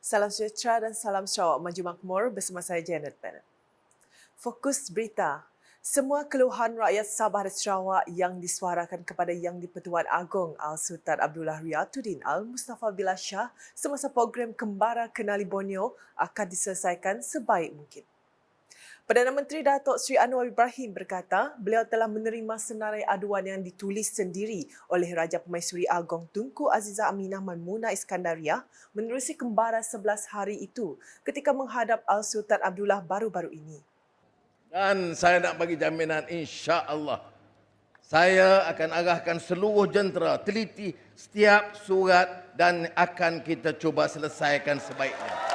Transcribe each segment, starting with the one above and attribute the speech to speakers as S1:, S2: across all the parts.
S1: Salam sejahtera dan salam Sarawak Maju Makmur bersama saya Janet Bennett. Fokus berita. Semua keluhan rakyat Sabah dan Sarawak yang disuarakan kepada Yang di-Pertuan Agong Al-Sultan Abdullah Riyatuddin Al-Mustafa Billah Shah semasa program Kembara Kenali Borneo akan diselesaikan sebaik mungkin. Perdana Menteri Datuk Seri Anwar Ibrahim berkata beliau telah menerima senarai aduan yang ditulis sendiri oleh Raja Permaisuri Agong Tunku Azizah Aminah Maimunah Iskandariah menerusi kembara 11 hari itu ketika menghadap Al-Sultan Abdullah baru-baru ini.
S2: Dan saya nak bagi jaminan insya-Allah saya akan arahkan seluruh jentera teliti setiap surat dan akan kita cuba selesaikan sebaiknya.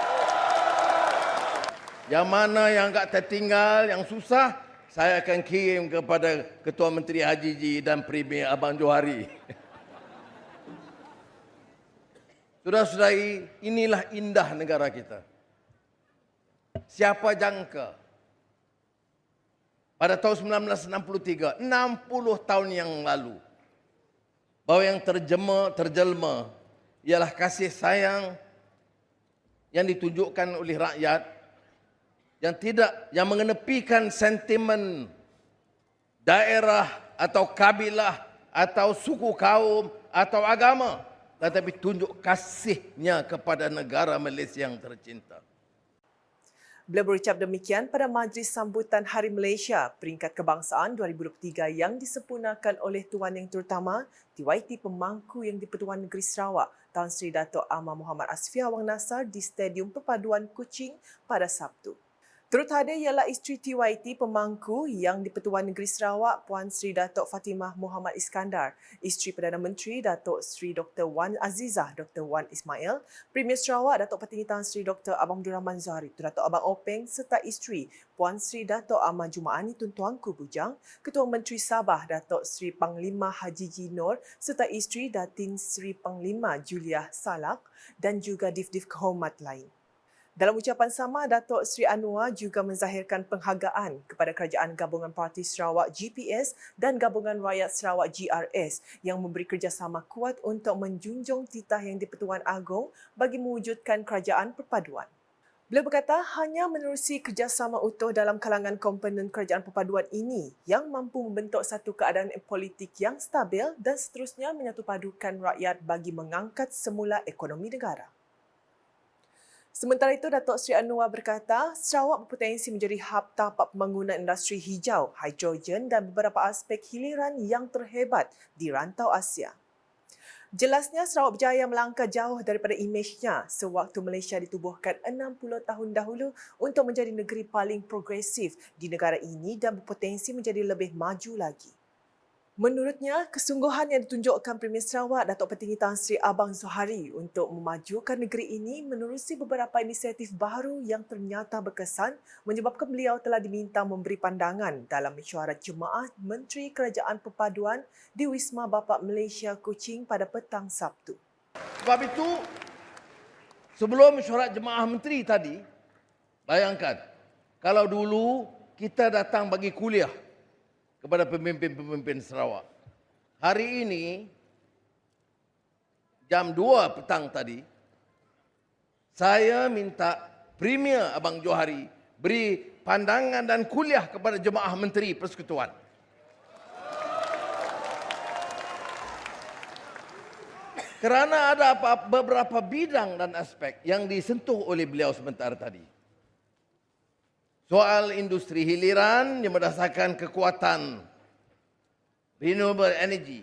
S2: Yang mana yang agak tertinggal, yang susah, saya akan kirim kepada Ketua Menteri Haji Ji dan Premier Abang Johari. Saudara-saudari, inilah indah negara kita. Siapa jangka pada tahun 1963, 60 tahun yang lalu, bahawa yang terjelma ialah kasih sayang yang ditunjukkan oleh rakyat yang mengenepikan sentimen daerah atau kabilah atau suku kaum atau agama, tetapi tunjuk kasihnya kepada negara Malaysia yang tercinta.
S1: Beliau berucap demikian pada Majlis Sambutan Hari Malaysia Peringkat Kebangsaan 2023 yang disempurnakan oleh Tuan Yang Terutama TYT Pemangku Yang di-Pertuan Negeri Sarawak Tan Sri Dato' Amar Muhammad Asfiah Wang Nasar di Stadium Perpaduan Kuching pada Sabtu. Turut hadir ialah isteri TYT Pemangku Yang di-Pertuan Negeri Sarawak Puan Sri Dato' Fatimah Muhammad Iskandar, isteri Perdana Menteri Datuk Sri Dr. Wan Azizah Dr. Wan Ismail, Premier Sarawak Datuk Petinggi Tan Sri Dr. Abang Abdul Rahman Zahari, Datuk Abang Openg serta isteri Puan Sri Dato' Ahmad Jumaani Tun Tuanku Bujang, Ketua Menteri Sabah Datuk Sri Panglima Haji Ji Nur serta isteri Datin Sri Panglima Julia Salak dan juga div-div kehormat lain. Dalam ucapan sama, Datuk Seri Anwar juga menzahirkan penghargaan kepada Kerajaan Gabungan Parti Sarawak GPS dan Gabungan Rakyat Sarawak GRS yang memberi kerjasama kuat untuk menjunjung titah Yang di-Pertuan Agong bagi mewujudkan kerajaan perpaduan. Beliau berkata hanya menerusi kerjasama utuh dalam kalangan komponen kerajaan perpaduan ini yang mampu membentuk satu keadaan politik yang stabil dan seterusnya menyatupadukan rakyat bagi mengangkat semula ekonomi negara. Sementara itu, Datuk Seri Anwar berkata, Sarawak berpotensi menjadi hub tapak pembangunan industri hijau, hidrogen dan beberapa aspek hiliran yang terhebat di rantau Asia. Jelasnya, Sarawak berjaya melangkah jauh daripada imejnya sewaktu Malaysia ditubuhkan 60 tahun dahulu untuk menjadi negeri paling progresif di negara ini dan berpotensi menjadi lebih maju lagi. Menurutnya, kesungguhan yang ditunjukkan Premier Sarawak Datuk Petinggi Tan Sri Abang Zohari untuk memajukan negeri ini menerusi beberapa inisiatif baru yang ternyata berkesan menyebabkan beliau telah diminta memberi pandangan dalam mesyuarat Jemaah Menteri Kerajaan Perpaduan di Wisma Bapak Malaysia Kuching pada petang Sabtu.
S2: Sebab itu, sebelum mesyuarat Jemaah Menteri tadi, bayangkan, kalau dulu kita datang bagi kuliah kepada pemimpin-pemimpin Sarawak. Hari ini, jam 2 petang tadi, saya minta Premier Abang Johari beri pandangan dan kuliah kepada Jemaah Menteri Persekutuan. Kerana ada beberapa bidang dan aspek yang disentuh oleh beliau sebentar tadi. Soal industri hiliran yang berdasarkan kekuatan renewable energy,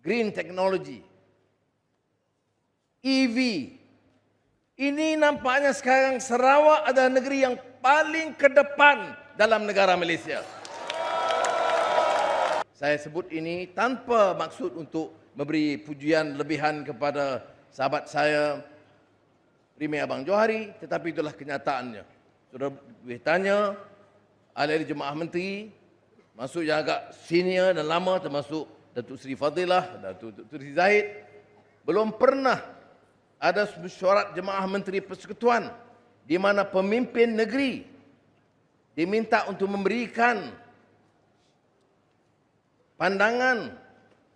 S2: green technology, EV. Ini nampaknya sekarang Sarawak adalah negeri yang paling ke depan dalam negara Malaysia. Saya sebut ini tanpa maksud untuk memberi pujian lebihan kepada sahabat saya, Premier Abang Johari, tetapi itulah kenyataannya. Sudah bertanya, ahli Jemaah Menteri, masuk yang agak senior dan lama, termasuk Datuk Seri Fadilah, Datuk Seri Zahid, belum pernah ada mesyuarat Jemaah Menteri Persekutuan di mana pemimpin negeri diminta untuk memberikan pandangan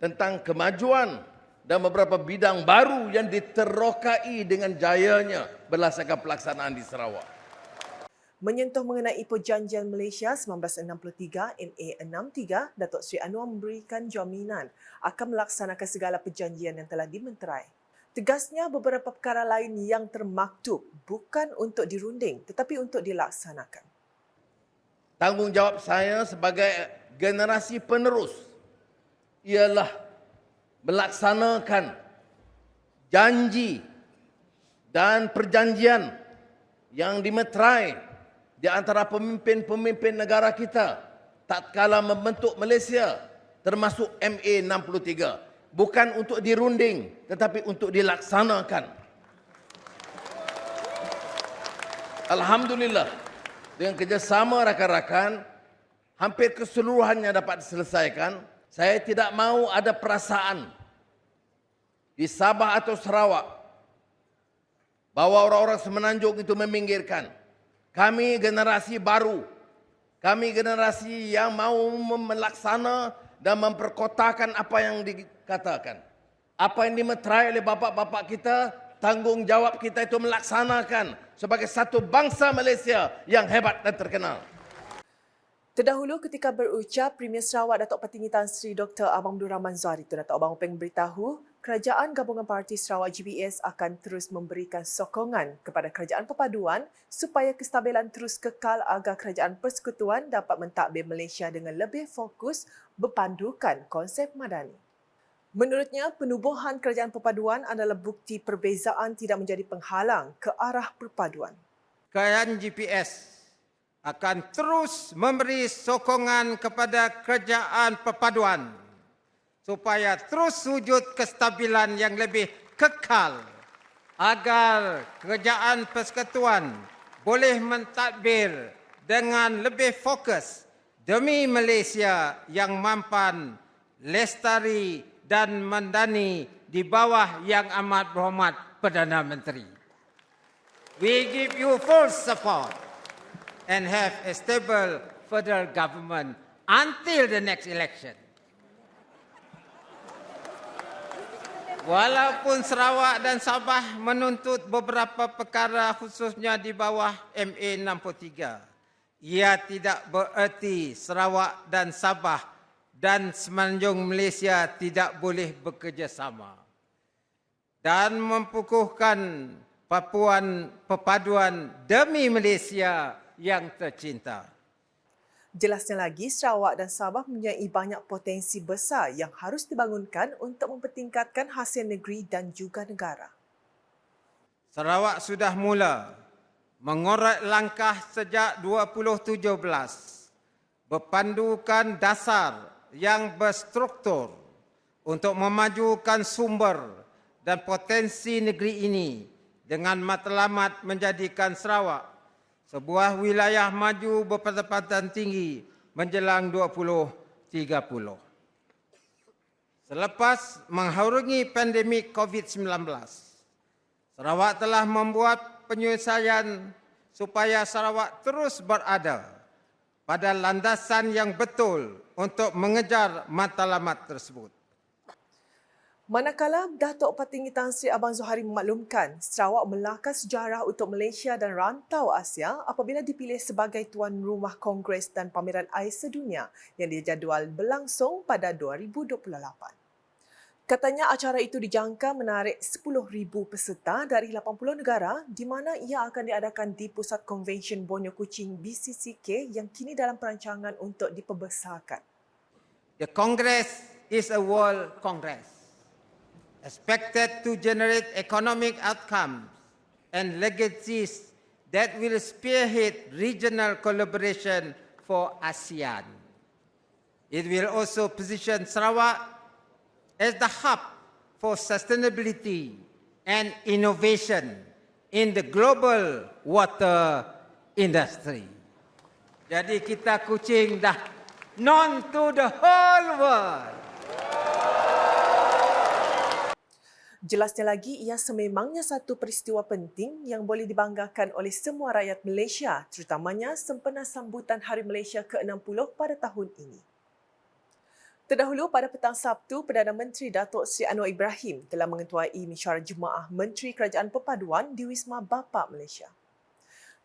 S2: tentang kemajuan dan beberapa bidang baru yang diterokai dengan jayanya berdasarkan pelaksanaan di Sarawak.
S1: Menyentuh mengenai Perjanjian Malaysia 1963 NA 63, Datuk Seri Anwar memberikan jaminan akan melaksanakan segala perjanjian yang telah dimenterai. Tegasnya beberapa perkara lain yang termaktub bukan untuk dirunding tetapi untuk dilaksanakan.
S2: Tanggungjawab saya sebagai generasi penerus ialah melaksanakan janji dan perjanjian yang dimeterai di antara pemimpin-pemimpin negara kita tatkala membentuk Malaysia, termasuk MA 63, bukan untuk dirunding tetapi untuk dilaksanakan. Alhamdulillah, dengan kerjasama rakan-rakan, hampir keseluruhannya dapat diselesaikan. Saya tidak mahu ada perasaan di Sabah atau Sarawak bahawa orang-orang Semenanjung itu meminggirkan. Kami generasi baru, kami generasi yang mahu melaksana dan memperkotakan apa yang dikatakan. Apa yang dimeterai oleh bapa-bapa kita, tanggungjawab kita itu melaksanakan sebagai satu bangsa Malaysia yang hebat dan terkenal.
S1: Terdahulu ketika berucap, Premier Sarawak Datuk Petinggi Tan Sri Dr. Abang Abdul Rahman Zahar itu, Datuk Abang Openg beritahu, Kerajaan Gabungan Parti Sarawak GBS akan terus memberikan sokongan kepada Kerajaan Perpaduan supaya kestabilan terus kekal agar Kerajaan Persekutuan dapat mentadbir Malaysia dengan lebih fokus berpandukan konsep madani. Menurutnya, penubuhan Kerajaan Perpaduan adalah bukti perbezaan tidak menjadi penghalang ke arah perpaduan.
S3: Kerajaan GPS akan terus memberi sokongan kepada Kerajaan Perpaduan supaya terus wujud kestabilan yang lebih kekal agar Kerajaan Persekutuan boleh mentadbir dengan lebih fokus demi Malaysia yang mampan, lestari dan madani di bawah Yang Amat Berhormat Perdana Menteri. We give you full support and have a stable federal government until the next election. Walaupun Sarawak dan Sabah menuntut beberapa perkara khususnya di bawah MA 63, ia tidak bererti Sarawak dan Sabah dan Semenanjung Malaysia tidak boleh bekerjasama dan mempukuhkan perpaduan demi Malaysia yang tercinta.
S1: Jelasnya lagi, Sarawak dan Sabah mempunyai banyak potensi besar yang harus dibangunkan untuk mempertingkatkan hasil negeri dan juga negara.
S3: Sarawak sudah mula mengorek langkah sejak 2017 berpandukan dasar yang berstruktur untuk memajukan sumber dan potensi negeri ini dengan matlamat menjadikan Sarawak sebuah wilayah maju berpendapatan tinggi menjelang 2030. Selepas mengharungi pandemik COVID-19, Sarawak telah membuat penyelesaian supaya Sarawak terus berada pada landasan yang betul untuk mengejar matlamat tersebut.
S1: Manakala Datuk Petinggi Tan Sri Abang Zohari memaklumkan Sarawak melakar sejarah untuk Malaysia dan rantau Asia apabila dipilih sebagai tuan rumah Kongres dan Pameran Air Sedunia yang dijadual berlangsung pada 2028. Katanya acara itu dijangka menarik 10,000 peserta dari 80 negara di mana ia akan diadakan di Pusat Konvensyen Borneo Kuching BCCK yang kini dalam perancangan untuk diperbesarkan.
S3: The Congress is a world congress, expected to generate economic outcomes and legacies that will spearhead regional collaboration for ASEAN. It will also position Sarawak as the hub for sustainability and innovation in the global water industry. Jadi kita Kuching dah known to the whole world.
S1: Jelasnya lagi, ia sememangnya satu peristiwa penting yang boleh dibanggakan oleh semua rakyat Malaysia, terutamanya sempena sambutan Hari Malaysia ke-60 pada tahun ini. Terdahulu pada petang Sabtu, Perdana Menteri Datuk Seri Anwar Ibrahim telah mengetuai mesyuarat Jemaah Menteri Kerajaan Perpaduan di Wisma Bapa Malaysia.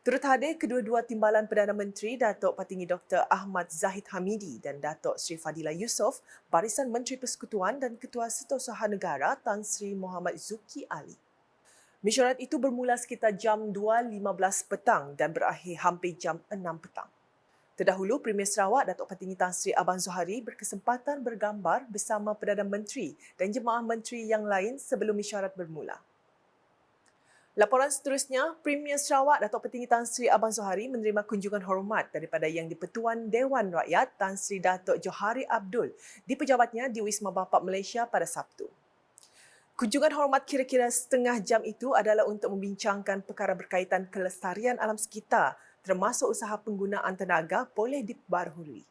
S1: Turut hadir kedua-dua timbalan Perdana Menteri Datuk Patinggi Dr. Ahmad Zahid Hamidi dan Datuk Seri Fadilah Yusof, Barisan Menteri Persekutuan dan Ketua Setiausaha Negara Tan Sri Muhammad Zuki Ali. Mesyuarat itu bermula sekitar jam 2.15 petang dan berakhir hampir jam 6 petang. Terdahulu, Premier Sarawak Datuk Patinggi Tan Sri Abang Zohari berkesempatan bergambar bersama Perdana Menteri dan jemaah menteri yang lain sebelum mesyuarat bermula. Laporan seterusnya, Premier Sarawak Datuk Patinggi Tan Sri Abang Zohari menerima kunjungan hormat daripada Yang di-Pertuan Dewan Rakyat Tan Sri Datuk Johari Abdul di pejabatnya di Wisma Bapa Malaysia pada Sabtu. Kunjungan hormat kira-kira setengah jam itu adalah untuk membincangkan perkara berkaitan kelestarian alam sekitar termasuk usaha penggunaan tenaga boleh diperbaharui.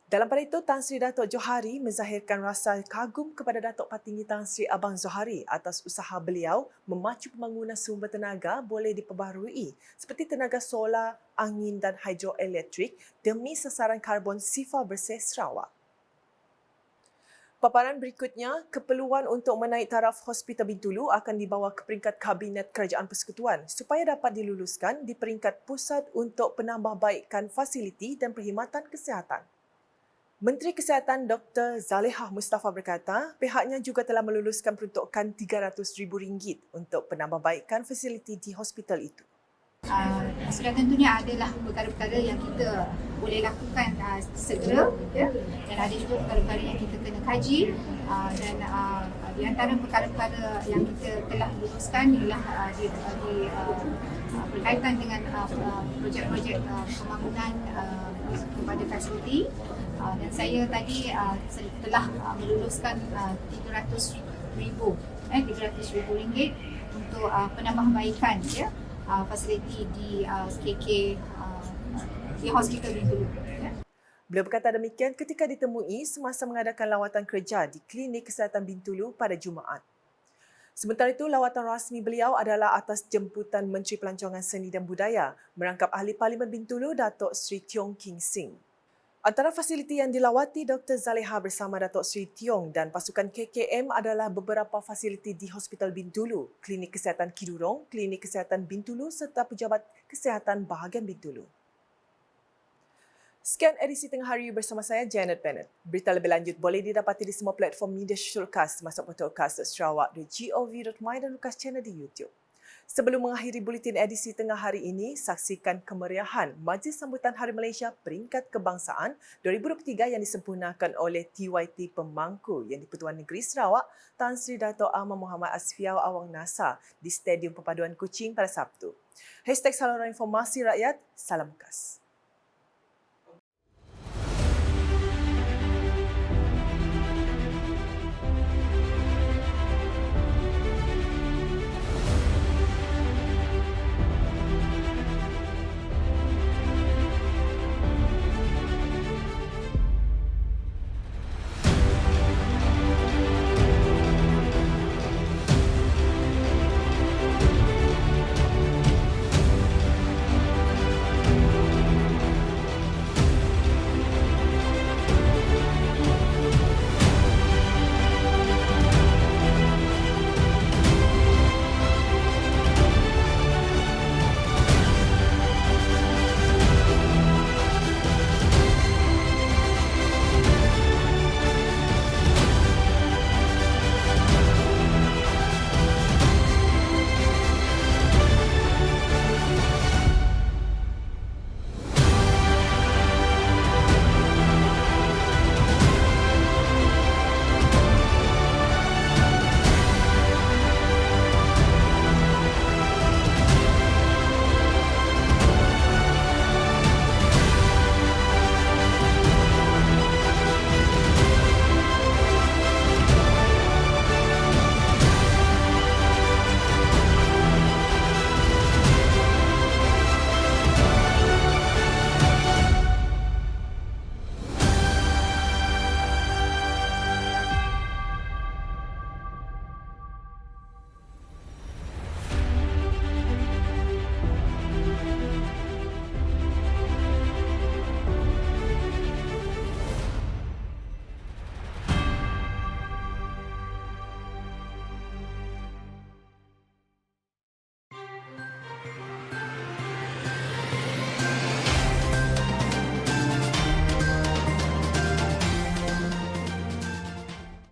S1: Dalam pada itu, Tan Sri Datuk Johari menzahirkan rasa kagum kepada Datuk Patinggi Tan Sri Abang Zohari atas usaha beliau memacu pembangunan sumber tenaga boleh diperbaharui seperti tenaga solar, angin dan hidroelektrik demi sasaran karbon sifar bersih Sarawak. Paparan berikutnya, keperluan untuk menaik taraf Hospital Bintulu akan dibawa ke peringkat Kabinet Kerajaan Persekutuan supaya dapat diluluskan di peringkat pusat untuk penambahbaikan fasiliti dan perkhidmatan kesihatan. Menteri Kesihatan Dr. Zalihah Mustafa berkata, pihaknya juga telah meluluskan peruntukan RM300,000 untuk penambahbaikan fasiliti di hospital itu.
S4: Sudah tentunya adalah perkara-perkara yang kita boleh lakukan segera, ya? Dan ada juga perkara-perkara yang kita kena kaji, dan di antara perkara-perkara yang kita telah luluskan ialah berkaitan dengan projek-projek pembangunan kepada fasiliti, dan saya tadi telah meluluskan RM300,000 untuk penambahbaikan, ya, fasiliti di KK di Hospital Bintulu.
S1: Beliau berkata demikian ketika ditemui semasa mengadakan lawatan kerja di Klinik Kesihatan Bintulu pada Jumaat. Sementara itu, lawatan rasmi beliau adalah atas jemputan Menteri Pelancongan Seni dan Budaya, merangkap Ahli Parlimen Bintulu Datuk Seri Tiong King Sing. Antara fasiliti yang dilawati Dr. Zalihah bersama Datuk Seri Tiong dan pasukan KKM adalah beberapa fasiliti di Hospital Bintulu, Klinik Kesihatan Kidurong, Klinik Kesihatan Bintulu serta Pejabat Kesihatan Bahagian Bintulu. Sekian edisi Tengah Hari bersama saya, Janet Bennett. Berita lebih lanjut boleh didapati di semua platform media shortcast termasuk podcast.sarawak.gov.my dan Lukas Channel di YouTube. Sebelum mengakhiri buletin edisi Tengah Hari ini, saksikan kemeriahan Majlis Sambutan Hari Malaysia Peringkat Kebangsaan 2023 yang disempurnakan oleh TYT Pemangku Yang di-Pertuan Negeri Sarawak Tan Sri Dato' Ahmad Muhammad Asfiau Awang Nasa di Stadium Perpaduan Kuching pada Sabtu. #Saluran Informasi Rakyat, salam khas.